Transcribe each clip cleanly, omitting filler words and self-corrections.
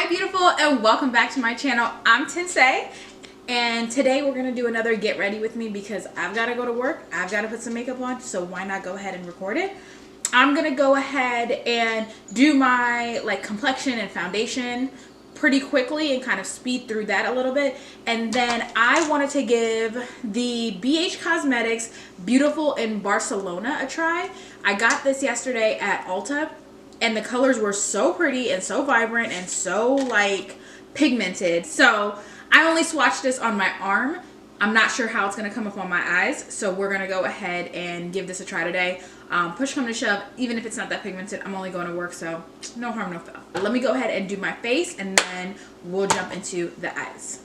Hi beautiful, and welcome back to my channel. I'm Tinsaye, and today we're gonna do another get ready with me because I've got to go to work. I've got to put some makeup on, so why not go ahead and record it. I'm gonna go ahead and do my complexion and foundation pretty quickly and kind of speed through that a little bit, and then I wanted to give the BH Cosmetics Beautiful in Barcelona a try. I got this yesterday at Ulta, and the colors were so pretty and so vibrant and so pigmented. So I only swatched this on my arm. I'm not sure how it's going to come up on my eyes, so we're going to go ahead and give this a try today. Push come to shove, even if it's not that pigmented, I'm only going to work, so no harm, no foul. Let me go ahead and do my face, and then we'll jump into the eyes.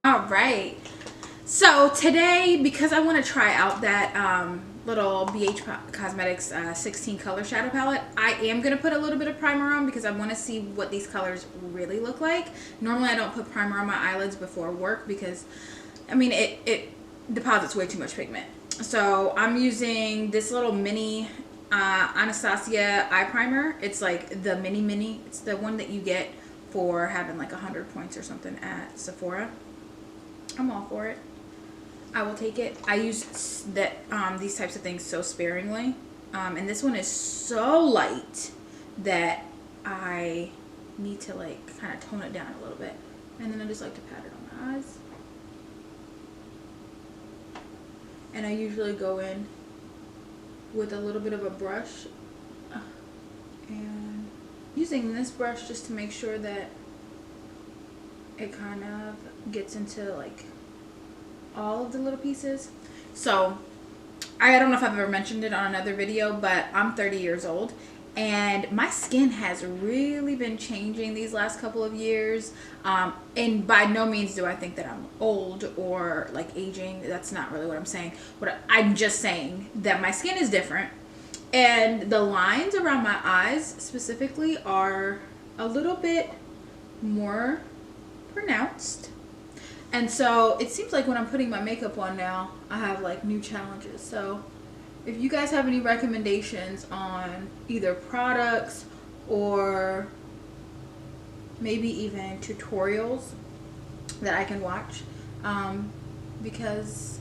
Alright, so today, because I want to try out that little BH Cosmetics 16 color shadow palette, I am going to put a little bit of primer on because I want to see what these colors really look like. Normally I don't put primer on my eyelids before work because, I mean, it deposits way too much pigment. So I'm using this little mini Anastasia eye primer. It's like the mini. It's the one that you get for having like 100 points or something at Sephora. I'm all for it. I will take it. I use that these types of things so sparingly, and this one is so light that I need to kind of tone it down a little bit, and then I just like to pat it on my eyes. And I usually go in with a little bit of a brush, and using this brush just to make sure that it kind of gets into all of the little pieces. So I don't know if I've ever mentioned it on another video, but I'm 30 years old and my skin has really been changing these last couple of years, and by no means do I think that I'm old or aging. That's not really what I'm saying. What I'm just saying that my skin is different, and the lines around my eyes specifically are a little bit more pronounced. And so it seems like when I'm putting my makeup on now, I have new challenges. So if you guys have any recommendations on either products or maybe even tutorials that I can watch, because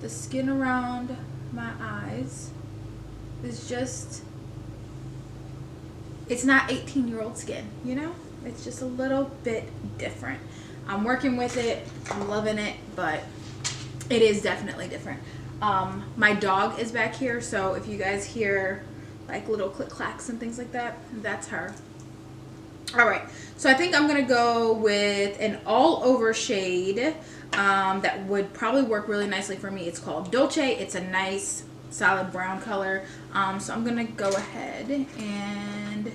the skin around my eyes is just, it's not 18-year-old skin, you know? It's just a little bit different. I'm working with it, I'm loving it, but it is definitely different. My dog is back here, so if you guys hear little click clacks and things like that, that's her. Alright, so I think I'm gonna go with an all over shade that would probably work really nicely for me. It's called Dolce. It's a nice solid brown color, so I'm gonna go ahead and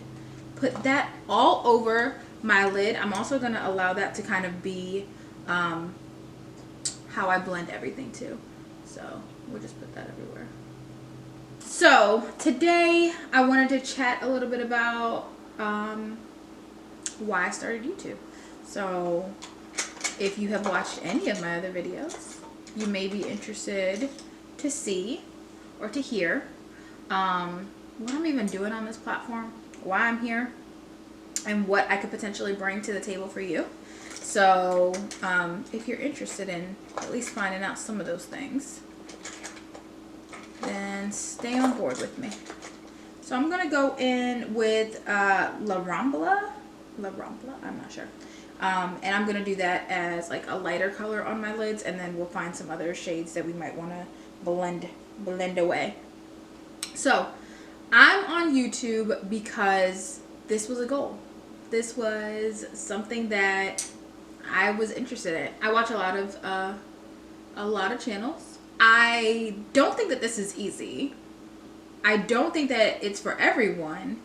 put that all over my lid. I'm also going to allow that to kind of be how I blend everything too. So we'll just put that everywhere. So today I wanted to chat a little bit about why I started YouTube. So if you have watched any of my other videos, you may be interested to see or to hear what I'm even doing on this platform, why I'm here, and what I could potentially bring to the table for you. So if you're interested in at least finding out some of those things, then stay on board with me. So I'm gonna go in with La Rambla, I'm not sure, and I'm gonna do that as a lighter color on my lids, and then we'll find some other shades that we might want to blend away. So I'm on YouTube because this was a goal. this was something that I was interested in. I watch a lot of channels. I don't think that this is easy. I don't think that it's for everyone,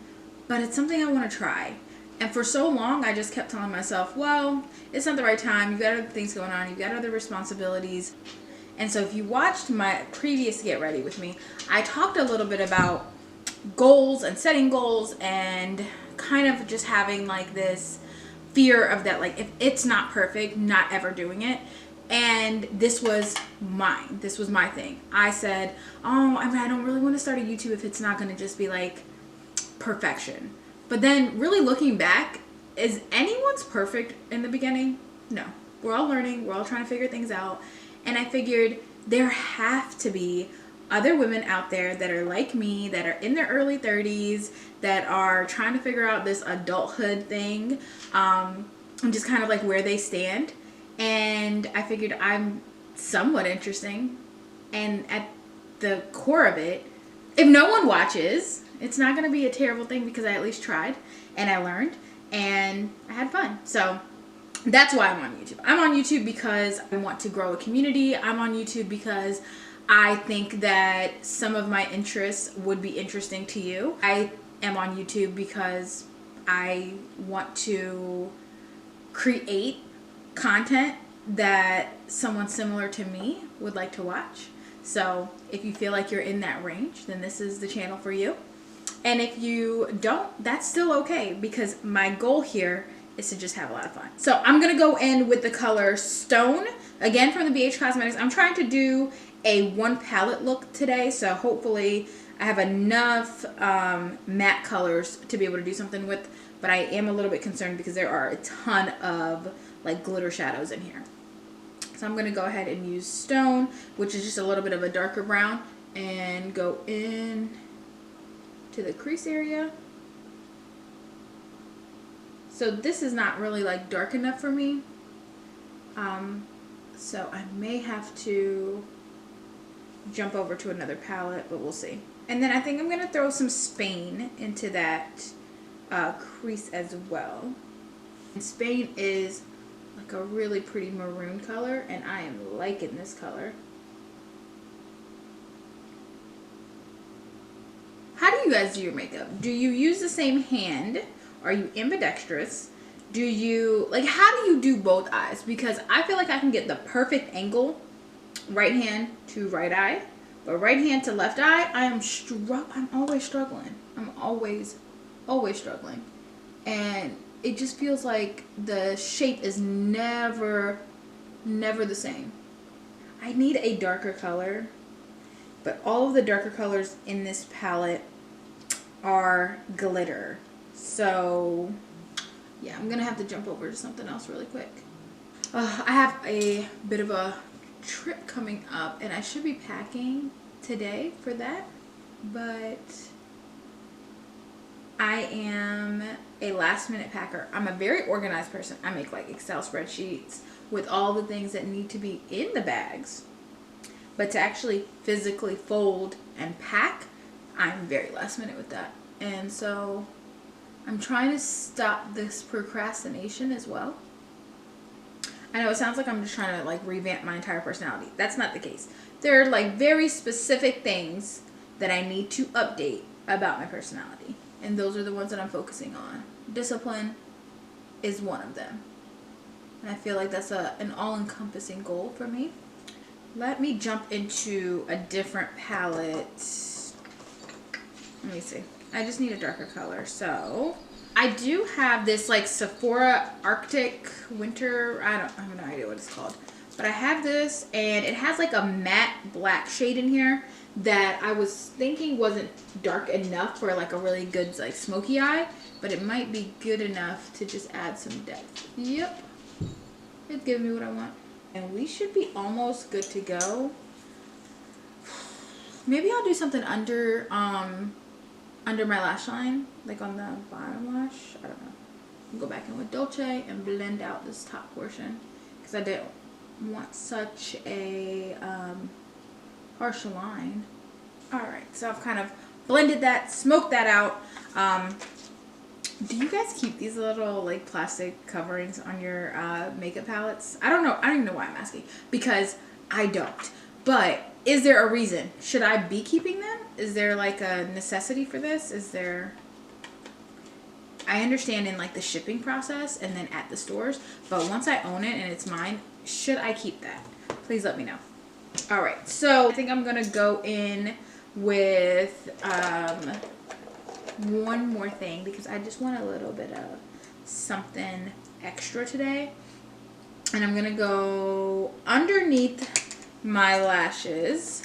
but it's something I want to try. And for so long, I just kept telling myself, well, it's not the right time. You've got other things going on. You've got other responsibilities. And so if you watched my previous Get Ready with me, I talked a little bit about goals and setting goals and kind of just having like this fear of that, like if it's not perfect, not ever doing it. And this was mine. This was my thing. I said, oh, I mean, I don't really want to start a YouTube if it's not going to just be like perfection. But then really looking back, is anyone's perfect in the beginning? No. We're all learning. We're all trying to figure things out. And I figured there have to be other women out there that are like me, that are in their early 30s, that are trying to figure out this adulthood thing, and just kind of like where they stand. And I figured I'm somewhat interesting. And at the core of it, if no one watches, it's not going to be a terrible thing because I at least tried and I learned and I had fun. So that's why I'm on YouTube. I'm on YouTube because I want to grow a community. I'm on YouTube because I think that some of my interests would be interesting to you. I am on YouTube because I want to create content that someone similar to me would like to watch. So if you feel like you're in that range, then this is the channel for you. And if you don't, that's still okay, because my goal here is to just have a lot of fun. So I'm going to go in with the color Stone, again from the BH Cosmetics. I'm trying to do a one palette look today, so hopefully I have enough matte colors to be able to do something with, but I am a little bit concerned because there are a ton of like glitter shadows in here. So I'm going to go ahead and use Stone, which is just a little bit of a darker brown, and go in to the crease area. So this is not really like dark enough for me. So I may have to jump over to another palette, but we'll see. And then I think I'm going to throw some Spain into that crease as well. And Spain is like a really pretty maroon color, and I am liking this color. How do you guys do your makeup? Do you use the same hand? Are you ambidextrous? Do you, like, how do you do both eyes? Because I feel like I can get the perfect angle, right hand to right eye, but right hand to left eye, I'm always struggling. I'm always struggling. And it just feels like the shape is never the same. I need a darker color, but all of the darker colors in this palette are glitter. So yeah, I'm gonna have to jump over to something else really quick. I have a bit of a trip coming up, and I should be packing today for that, but I am a last minute packer. I'm a very organized person. I make like Excel spreadsheets with all the things that need to be in the bags, but to actually physically fold and pack, I'm very last minute with that. And so I'm trying to stop this procrastination as well. I know it sounds like I'm just trying to like revamp my entire personality. That's not the case. There are like very specific things that I need to update about my personality. And those are the ones that I'm focusing on. Discipline is one of them. And I feel like that's an all-encompassing goal for me. Let me jump into a different palette. Let me see. I just need a darker color. So I do have this like Sephora Arctic Winter. I have no idea what it's called. But I have this, and it has like a matte black shade in here that I was thinking wasn't dark enough for like a really good like smoky eye, but it might be good enough to just add some depth. Yep, it's giving me what I want. And we should be almost good to go. Maybe I'll do something under my lash line, like on the bottom lash. I don't know. I'll go back in with Dolce and blend out this top portion because I didn't want such a harsh line. Alright, so I've kind of blended that, smoked that out. Do you guys keep these little like plastic coverings on your makeup palettes? I don't know. I don't even know why I'm asking. Because I don't. But is there a reason? Should I be keeping them? Is there like a necessity for this? Is there... I understand in like the shipping process and then at the stores. But once I own it and it's mine, should I keep that? Please let me know. All right. So I think I'm going to go in with... one more thing because I just want a little bit of something extra today, and I'm gonna go underneath my lashes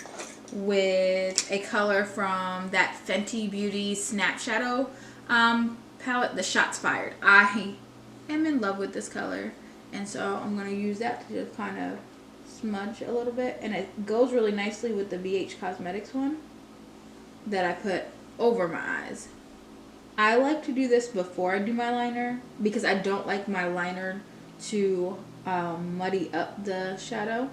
with a color from that Fenty Beauty Snap Shadow palette, the Shots Fired. I am in love with this color, and so I'm gonna use that to just kind of smudge a little bit, and it goes really nicely with the BH Cosmetics one that I put over my eyes. I like to do this before I do my liner because I don't like my liner to muddy up the shadow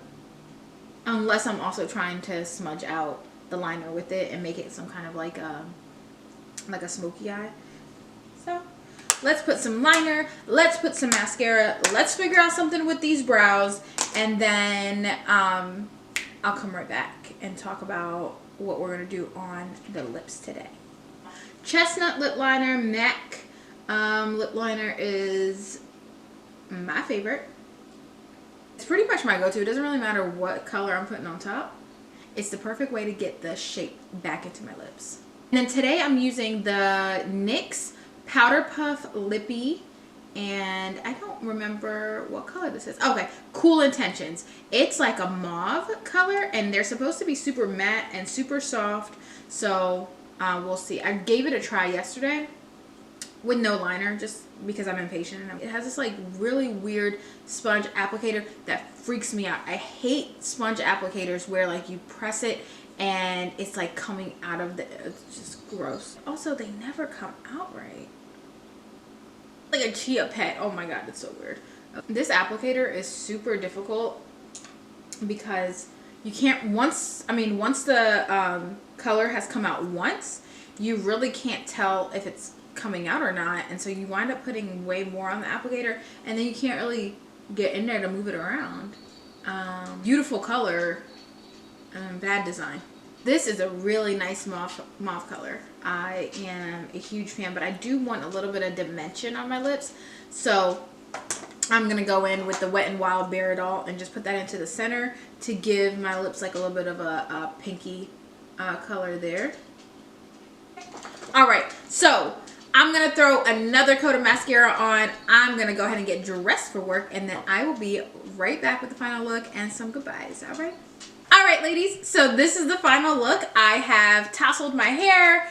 unless I'm also trying to smudge out the liner with it and make it some kind of like a smoky eye. So let's put some liner, let's put some mascara, let's figure out something with these brows, and then I'll come right back and talk about what we're going to do on the lips today. Chestnut lip liner, MAC lip liner is my favorite. It's pretty much my go-to. It doesn't really matter what color I'm putting on top. It's the perfect way to get the shape back into my lips. And then today I'm using the NYX Powder Puff Lippy, and I don't remember what color this is. Okay, Cool Intentions. It's like a mauve color, and they're supposed to be super matte and super soft, so we'll see. I gave it a try yesterday with no liner just because I'm impatient. It has this like really weird sponge applicator that freaks me out. I hate sponge applicators where like you press it and it's like coming out of the... It's just gross. Also, they never come out right. Like a chia pet. Oh my god, it's so weird. This applicator is super difficult because you can't... Once the color has come out once, you really can't tell if it's coming out or not, and so you wind up putting way more on the applicator, and then you can't really get in there to move it around. Beautiful color, bad design. This is a really nice mauve color. I am a huge fan, but I do want a little bit of dimension on my lips, so I'm gonna go in with the Wet n Wild Bare It All and just put that into the center to give my lips like a little bit of a pinky color there. All right, so I'm gonna throw another coat of mascara on. I'm gonna go ahead and get dressed for work, and then I will be right back with the final look and some goodbyes. All right. All right, ladies, so this is the final look. I have tousled my hair,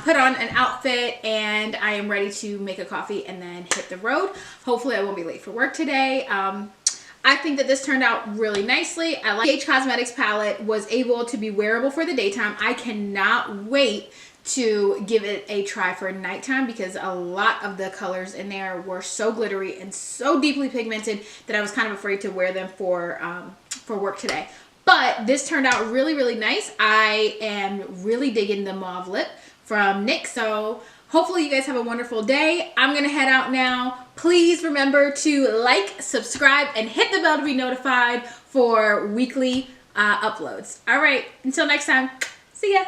put on an outfit, and I am ready to make a coffee and then hit the road. Hopefully I won't be late for work today. I think that this turned out really nicely. I like the BH Cosmetics palette, was able to be wearable for the daytime. I cannot wait to give it a try for nighttime because a lot of the colors in there were so glittery and so deeply pigmented that I was kind of afraid to wear them for work today. But this turned out really, really nice. I am really digging the mauve lip from NYX. So hopefully you guys have a wonderful day. I'm going to head out now. Please remember to like, subscribe, and hit the bell to be notified for weekly uploads. All right. Until next time. See ya.